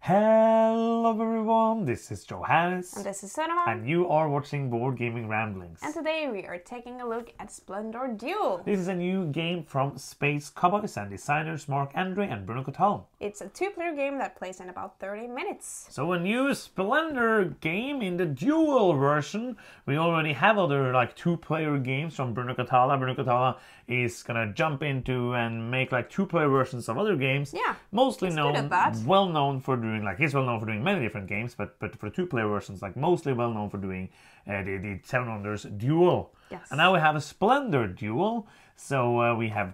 Hello everyone, this is Johannes. And this is Sonoma. And you are watching Board Gaming Ramblings. And today we are taking a look at Splendor Duel. This is a new game from Space Cowboys and designers Marc, André and Bruno Cathala. It's a two-player game that plays in about 30 minutes. So a new Splendor game in the Duel version. We already have other two-player games from Bruno Cathala. Bruno Cathala is gonna jump into and make two-player versions of other games. Yeah, mostly known, well known for doing he's well known for doing many different games, but for two-player versions, mostly well known for doing the Seven Wonders Duel. Yes. And now we have a Splendor Duel. So we have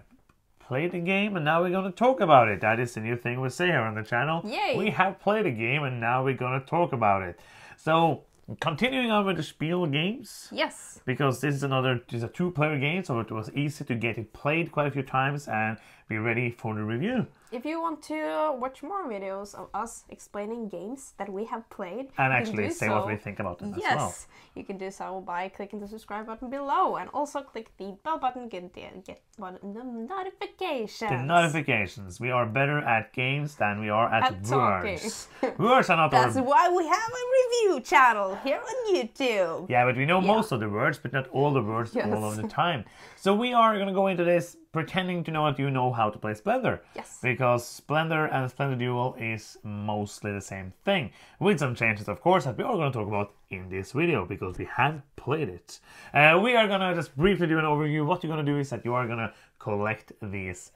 played the game and now we're going to talk about it. That is the new thing we say here on the channel. Yay! We have played a game and now we're going to talk about it. So continuing on with the Spiel games. Yes. Because this is a two-player game, so it was easy to get it played quite a few times and be ready for the review. If you want to watch more videos of us explaining games that we have played, and actually say what we think about them as well. Yes, you can do so by clicking the subscribe button below and also click the bell button to get notifications. The notifications. We are better at games than we are at words. Talking. Words are not That's why we have a review channel here on YouTube. Yeah, but we know most of the words, but not all the words all of the time. So we are going to go into this pretending to know that you know how to play Splendor. Yes. Because Splendor and Splendor Duel is mostly the same thing. With some changes, of course, that we are going to talk about in this video, because we have played it. We are going to just briefly do an overview. What you're going to do is that you are going to collect these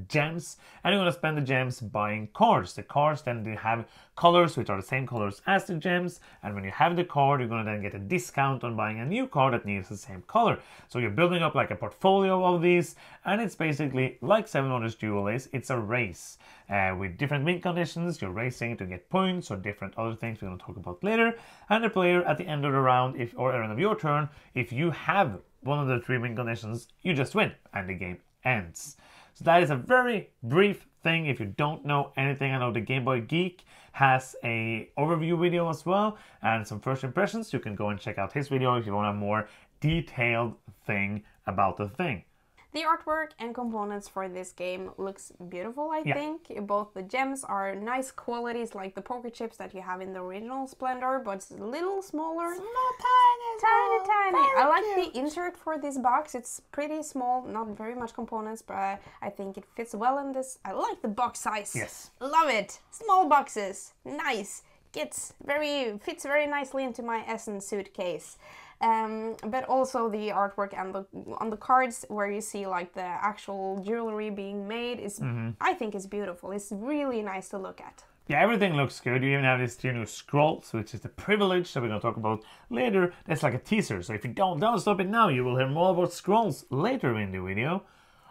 gems, and you're going to spend the gems buying cards. The cards then they have colors which are the same colors as the gems, and when you have the card, you're going to then get a discount on buying a new card that needs the same color. So you're building up a portfolio of these, and it's basically like Seven Wonders Duel is. It's a race with different win conditions. You're racing to get points or different other things we're going to talk about later. And the player at the end of the round, or end of your turn, if you have one of the three win conditions, you just win and the game ends. So that is a very brief thing. If you don't know anything, I know the Game Boy Geek has a overview video as well and some first impressions. You can go and check out his video if you want a more detailed thing about the thing. The artwork and components for this game looks beautiful, I think. Both the gems are nice qualities, like the poker chips that you have in the original Splendor, but it's a little smaller. Tiny. I like the insert for this box. It's pretty small, not very much components, but I think it fits well in this. I like the box size. Yes. Love it. Small boxes. Nice. Fits very nicely into my Essen suitcase. But also the artwork and on the cards where you see the actual jewelry being made is I think is beautiful. It's really nice to look at. Yeah, everything looks good. You even have these two new scrolls, which is the privilege that we're going to talk about later. That's like a teaser, so if you don't stop it now, you will hear more about scrolls later in the video.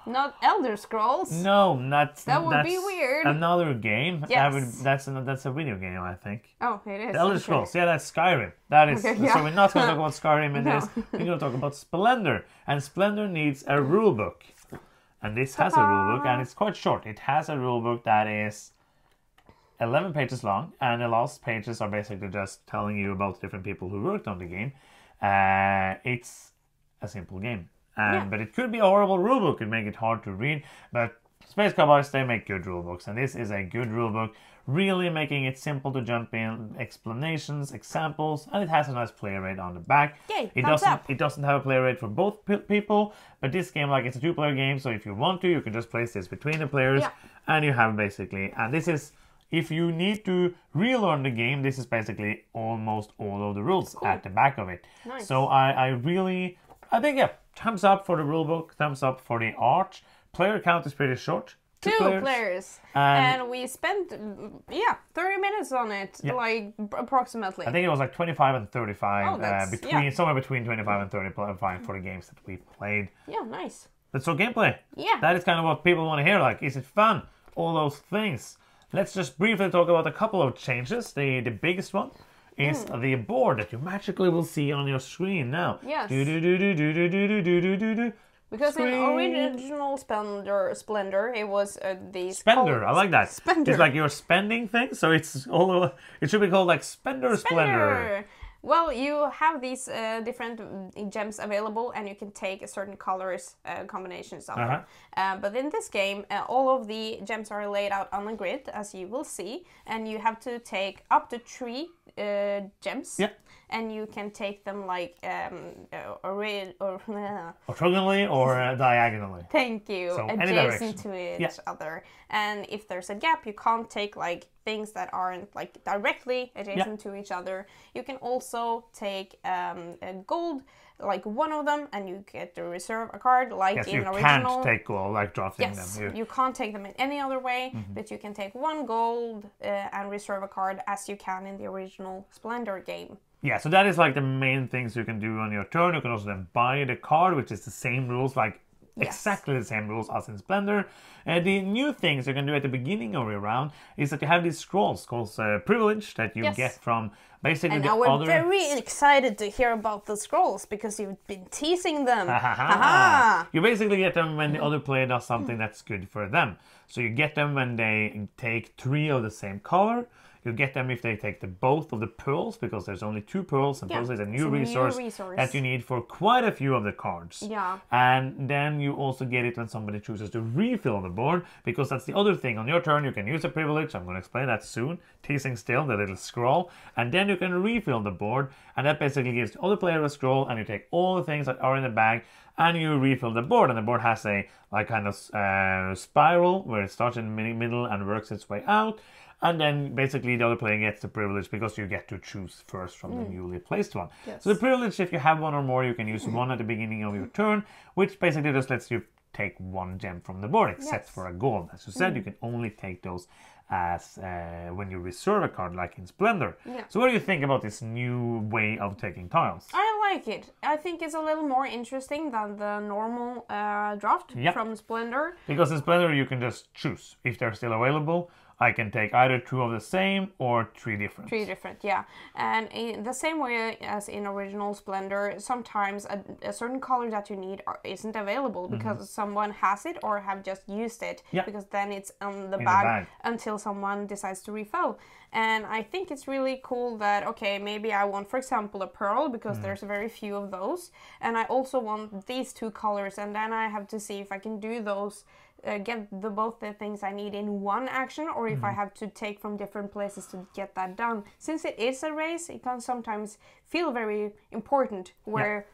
Not Elder Scrolls. No, that would be weird. Another game. Yes. That's a video game, I think. Oh, it is. The Elder Scrolls. Yeah, that's Skyrim. That is. Okay, yeah. So we're not going to talk about Skyrim in No. this. We're going to talk about Splendor, and Splendor needs a rulebook, and this has a rulebook, and it's quite short. It has a rulebook that is 11 pages long, and the last pages are basically just telling you about different people who worked on the game. It's a simple game. But it could be a horrible rulebook, could make it hard to read, but Space Cowboys, they make good rulebooks, and this is a good rulebook, really making it simple to jump in, explanations, examples, and it has a nice play rate on the back. Yay, It doesn't have a play rate for both people, but this game, it's a two-player game, so if you want to, you can just place this between the players, and you have basically, and this is, if you need to relearn the game, this is basically almost all of the rules at the back of it. Nice. So I think, thumbs up for the rulebook, thumbs up for the art. Player count is pretty short. Two players. And we spent, 30 minutes on it, approximately. I think it was 25 and 35, somewhere between 25 and 35 for the games that we played. Yeah, nice. That's all gameplay. Yeah. That is kind of what people want to hear, is it fun? All those things. Let's just briefly talk about a couple of changes. The biggest one is the board that you magically will see on your screen now. Yes. Do. Because in original Splendor, it was the Spender. I like that. Spender. It's like you're spending things, so it's all. It should be called Spender Splendor. Well, you have these different gems available, and you can take certain colors combinations of them. But in this game, all of the gems are laid out on a grid, as you will see, and you have to take up to 3 gems. Yeah. And you can take them like orthogonally or diagonally. Thank you. So adjacent to each other. And if there's a gap, you can't take like things that aren't like directly adjacent to each other. You can also take a gold, like one of them, and you get to reserve a card like in original. You can't take gold, like drafting yes, them. You can't take them in any other way, but you can take 1 gold and reserve a card as you can in the original Splendor game. Yeah, so that is like the main things you can do on your turn. You can also then buy the card, which is the same rules, like exactly the same rules as in Splendor. The new things you can do at the beginning of your round is that you have these scrolls called privilege that you get from basically and the we're other... very excited to hear about the scrolls because you've been teasing them. You basically get them when the other player does something that's good for them. So you get them when they take 3 of the same color. You get them if they take both of the pearls, because there's only 2 pearls, and pearls is a new resource that you need for quite a few of the cards. Yeah. And then you also get it when somebody chooses to refill the board, because that's the other thing. On your turn, you can use a privilege. I'm going to explain that soon. Teasing still, the little scroll. And then you can refill the board, and that basically gives the other player a scroll, and you take all the things that are in the bag, and you refill the board. And the board has a like kind of spiral where it starts in the middle and works its way out. And then basically the other player gets the privilege because you get to choose first from the newly placed one. Yes. So the privilege, if you have one or more, you can use one at the beginning of your turn, which basically just lets you take 1 gem from the board, except for a gold. As you said, you can only take those as when you reserve a card, like in Splendor. Yeah. So what do you think about this new way of taking tiles? I like it. I think it's a little more interesting than the normal draft from Splendor. Because in Splendor you can just choose if they're still available. I can take either 2 of the same or 3 different. 3 different, yeah. And in the same way as in original Splendor, sometimes a certain color that you need isn't available because someone has it or have just used it. Yeah. Because then it's on the bag until someone decides to refill. And I think it's really cool that, okay, maybe I want, for example, a pearl because there's very few of those. And I also want these 2 colors, and then I have to see if I can do those, get both the things I need in one action, or if I have to take from different places to get that done. Since it is a race, it can sometimes feel very important where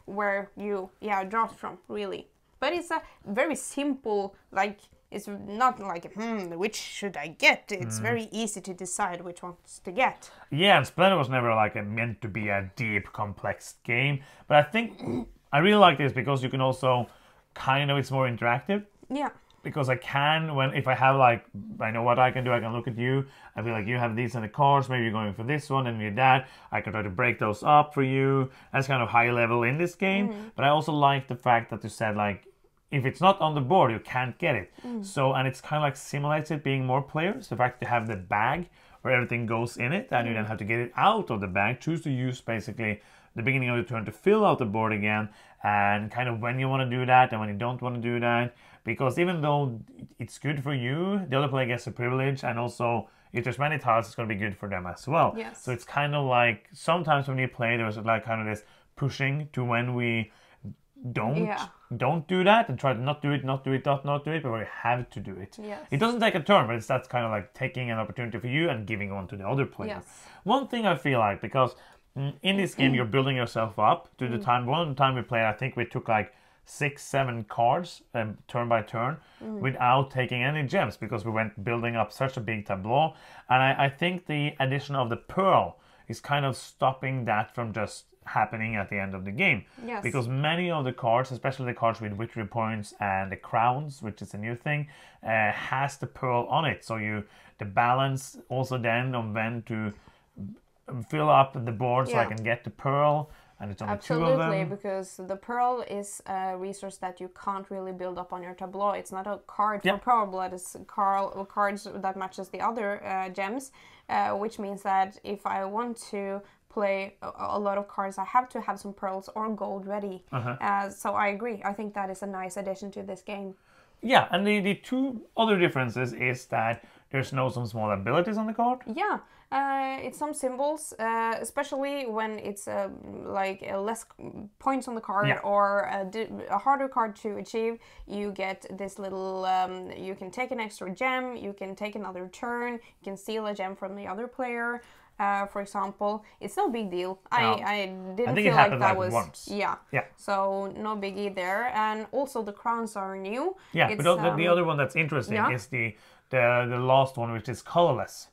you draft from, really. But it's a very simple, like, it's not like, which should I get? It's very easy to decide which ones to get. Yeah, and Splendor was never like meant to be a deep, complex game. But I think I really like this because you can also kind of, it's more interactive. Yeah. Because I can, if I have like, I know what I can do, I can look at you, I feel like you have these in the cards, maybe you're going for this one and you're that, I can try to break those up for you. That's kind of high level in this game. But I also like the fact that you said like, if it's not on the board, you can't get it. So, and it's kind of like simulates it being more players. The fact that you have the bag where everything goes in it, and you then have to get it out of the bag, choose to use basically the beginning of your turn to fill out the board again, and kind of when you want to do that and when you don't want to do that. Because even though it's good for you, the other player gets a privilege, and also if there's many tiles, it's going to be good for them as well. Yes. So it's kind of like, sometimes when you play, there's like kind of this pushing to when we don't do that and try to not do it, but we have to do it. Yes. It doesn't take a turn, but that's kind of like taking an opportunity for you and giving one to the other player. Yes. One thing I feel like, because in this game you're building yourself up to the time. One time we played, I think we took like 6-7 cards turn by turn without taking any gems, because we went building up such a big tableau. And I think the addition of the pearl is kind of stopping that from just happening at the end of the game. Yes. Because many of the cards, especially the cards with victory points and the crowns, which is a new thing, has the pearl on it. So the balance also then on when to fill up the board so I can get the pearl. And it's only 2 of them. Absolutely, because the pearl is a resource that you can't really build up on your tableau. It's not a card for pearl, but it's cards that matches the other gems, which means that if I want to play a lot of cards, I have to have some pearls or gold ready. So I agree. I think that is a nice addition to this game. Yeah, and the 2 other differences is that There's no some small abilities on the card. Yeah, it's some symbols, especially when it's like less points on the card or a harder card to achieve. You get this little, you can take an extra gem, you can take another turn, you can steal a gem from the other player. For example, it's no big deal. I didn't feel like that was once. Yeah. So no biggie there, and also the crowns are new. Yeah, but the other one that's interesting is the last one, which is colorless.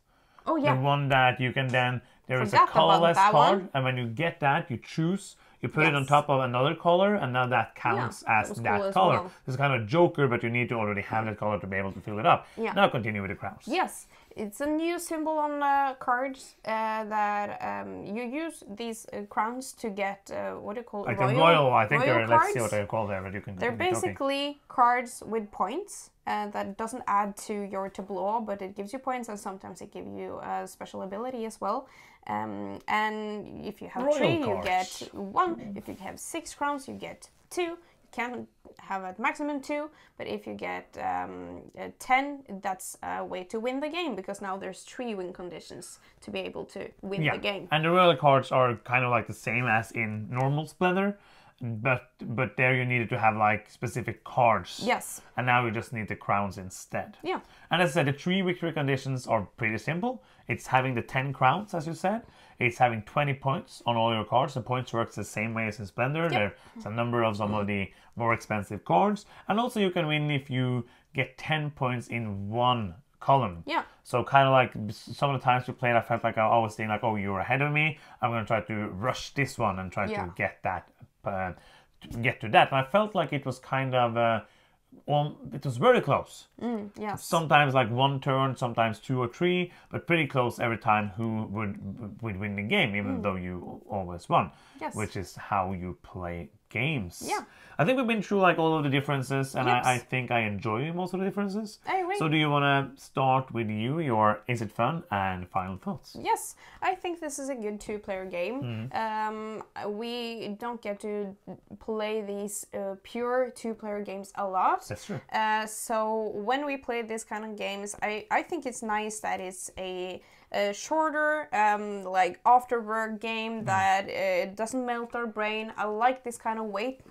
Oh yeah. The one that you can then is a colorless card, and when you get that, you choose. You put it on top of another color, and now that counts as that color. Well. It's kind of Joker, but you need to already have that color to be able to fill it up. Yeah. Now continue with the crowns. Yes, it's a new symbol on cards that you use these crowns to get, what do you call it? Like royal, I think they're, cards. Let's see what they're called there, but you can. They're basically cards with points. That doesn't add to your tableau, but it gives you points, and sometimes it gives you a special ability as well. And if you have royal 3, cards. You get 1. If you have 6 crowns, you get 2. You can have at maximum 2, but if you get 10, that's a way to win the game, because now there's 3 win conditions to be able to win the game. And the royal cards are kind of like the same as in normal Splendor. But there you needed to have like specific cards. Yes. And now you just need the crowns instead. Yeah. And as I said, the 3 victory conditions are pretty simple. It's having the 10 crowns, as you said. It's having 20 points on all your cards. The points works the same way as in Splendor. There's a number of some of the more expensive cards. And also you can win if you get 10 points in one column. Yeah. So kind of like some of the times we played, I felt like I was thinking like, oh, you're ahead of me. I'm going to try to rush this one and try to get that. Get to that, and I felt like it was kind of it was very close. Yes. Sometimes like 1 turn, sometimes 2 or 3, but pretty close every time who would win the game, even though you always won. Yes. Which is how you play games. Yeah. I think we've been through like all of the differences, and I think I enjoy most of the differences. I agree. So do you want to start with your Is It Fun and final thoughts? Yes, I think this is a good 2-player game. We don't get to play these pure 2-player games a lot. That's true. So when we play this kind of games, I think it's nice that it's a shorter, like after work game that doesn't melt our brain. I like this kind of wait,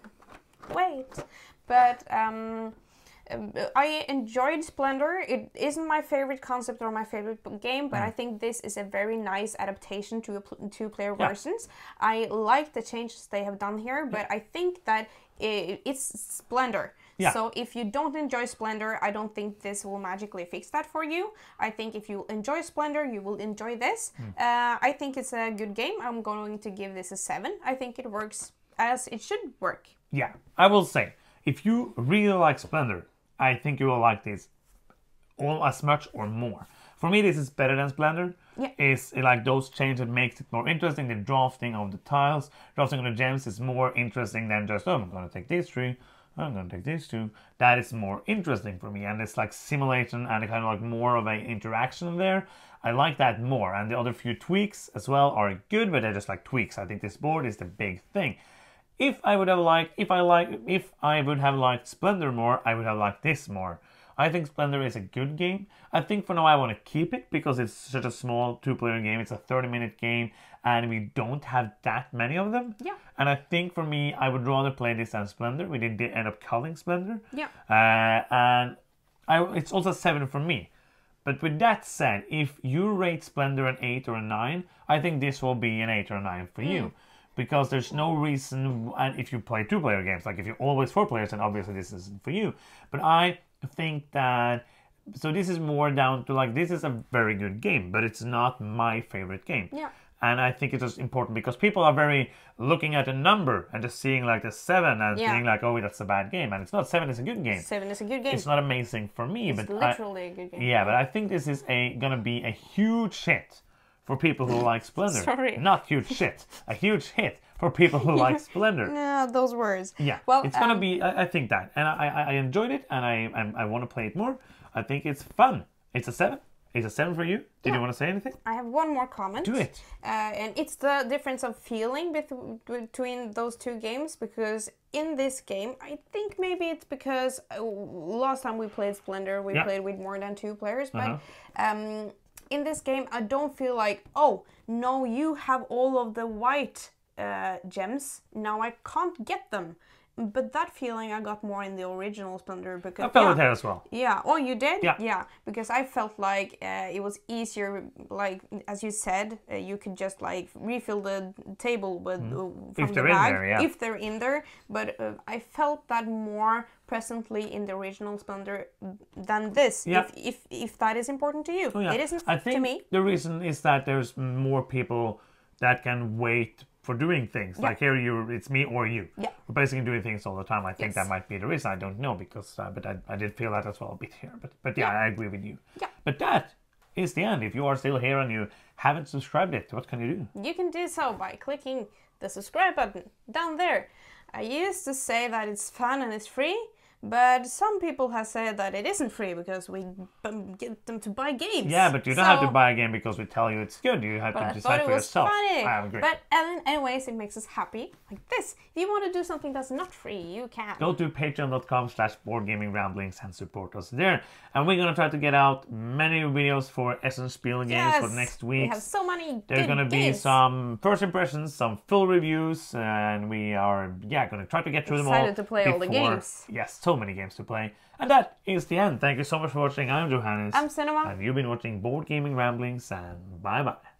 but I enjoyed Splendor. It isn't my favorite concept or my favorite game, but I think this is a very nice adaptation to 2-player versions. I like the changes they have done here, but I think that it's Splendor. Yeah. So if you don't enjoy Splendor, I don't think this will magically fix that for you. I think if you enjoy Splendor, you will enjoy this. I think it's a good game. I'm going to give this a 7. I think it works as it should work. Yeah, I will say, if you really like Splendor, I think you will like this all as much or more. For me, this is better than Splendor. Yeah. It's like those changes that makes it more interesting. The drafting of the tiles, drafting of the gems is more interesting than just, oh, I'm going to take these 3. I'm going to take these 2. That is more interesting for me. And it's like simulation and kind of like more of an interaction there. I like that more. And the other few tweaks as well are good, but they're just like tweaks. I think this board is the big thing. If I would have liked Splendor more, I would have liked this more. I think Splendor is a good game. I think for now I want to keep it because it's such a small 2-player game. It's a 30-minute game and we don't have that many of them. Yeah. And I think for me, I would rather play this than Splendor. We did end up calling Splendor. Yeah. It's also a 7 for me. But with that said, if you rate Splendor an 8 or a 9, I think this will be an 8 or a 9 for you. Because there's no reason, and if you play 2-player games, like if you're always 4 players, then obviously this isn't for you. But I think that, so this is more down to like, this is a very good game, but it's not my favorite game. Yeah. And I think it's just important because people are very looking at a number and just seeing like a 7 and thinking like, oh, that's a bad game. And it's not. 7 is a good game. 7 is a good game. It's not amazing for me. It's literally a good game. Yeah, but I think this is gonna be a huge hit for people who like Splendor. Sorry. Not huge shit. A huge hit for people who like Splendor. Yeah, those words. Yeah. Well, it's gonna be. I think that, and I enjoyed it, and I want to play it more. I think it's fun. It's a 7. is a 7 for you. Did you want to say anything? I have one more comment. Do it. And it's the difference of feeling between those two games, because in this game, I think maybe it's because last time we played Splendor, we played with more than 2 players, but in this game, I don't feel like, oh, no, you have all of the white gems, now I can't get them. But that feeling I got more in the original Splendor, because I felt it here as well. Yeah. Oh, you did? Yeah. Yeah. Because I felt like it was easier. Like as you said, you could just like refill the table with from the bag if they're in there. But I felt that more presently in the original Splendor than this. Yeah. If that is important to you, it isn't I think to me. The reason is that there's more people that can wait for doing things. Like here, it's me or you. Yeah. We're basically doing things all the time. I think that might be the reason. I don't know, because but I did feel that as well a bit here. But yeah, I agree with you. Yeah. But that is the end. If you are still here and you haven't subscribed yet, what can you do? You can do so by clicking the subscribe button down there. I used to say that it's fun and it's free, but some people have said that it isn't free because we get them to buy games. Yeah, but you don't have to buy a game because we tell you it's good. You have to decide for yourself. Funny. I agree. But anyways, it makes us happy like this. If you want to do something that's not free, you can. Go to patreon.com/boardgamingramblings and support us there. And we're going to try to get out many videos for Essen Spiel games for next week. We have so many There's going to be some first impressions, some full reviews, and we are going to try to get through them all. Excited to play all the games. Yes, so many games to play. And that is the end. Thank you so much for watching. I'm Johannes. I'm Cinema. And you've been watching Board Gaming Ramblings, and bye-bye.